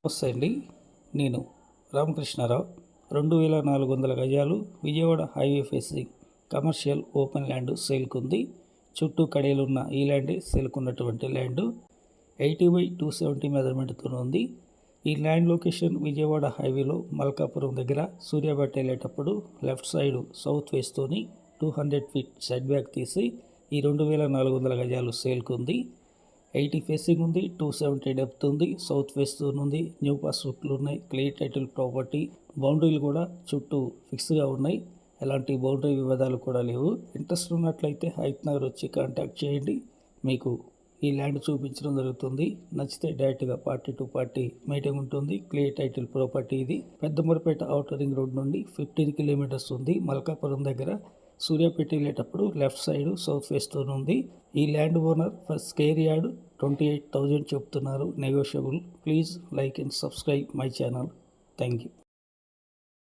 నమస్తే అండి. నేను రామకృష్ణారావు. 2400 గజాలు Vijayawada highway facing commercial open land సేల్కుంది. చుట్టూ కడేలున్న ఈ ల్యాండ్ సేల్కున్నటువంటి ల్యాండ్ 80/270 మెజర్మెంట్తో ఉంది. ఈ ల్యాండ్ లొకేషన్ విజయవాడ హైవేలో మల్కాపురం దగ్గర సూర్యాపేట వెళ్ళేటప్పుడు లెఫ్ట్ సైడ్ సౌత్ వేస్తోని 200 ఫీట్ సెట్ బ్యాక్ తీసి ఈ 2400 గజాలు సేల్కుంది. 80 ఫేసింగ్ ఉంది, 270 డెప్త్ ఉంది, సౌత్ వెస్ట్ ఉంది, న్యూ పాస్ రూట్లు ఉన్నాయి, క్లియర్ టైటిల్ ప్రాపర్టీ. బౌండరీలు కూడా చుట్టూ ఫిక్స్గా ఉన్నాయి, ఎలాంటి బౌండరీ వివాదాలు కూడా లేవు. ఇంట్రెస్ట్ ఉన్నట్లయితే హైత్ నగర్ వచ్చి కాంటాక్ట్ చేయండి, మీకు ఈ ల్యాండ్ చూపించడం జరుగుతుంది. నచ్చితే డైరెక్ట్గా పార్టీ టు పార్టీ మీటింగ్ ఉంటుంది. క్లియర్ టైటిల్ ప్రాపర్టీ ఇది. పెద్దమరపేట ఔటర్ రింగ్ రోడ్ నుండి 15 కిలోమీటర్స్ ఉంది. మల్కాపురం దగ్గర సూర్యాపేట వెళ్ళేటప్పుడు లెఫ్ట్ సైడ్ సౌత్ వెస్ట్ ఉంది. ఈ land owner for square yard 28,000 చెప్తున్నారు, negotiable. Please like and subscribe my channel. Thank you.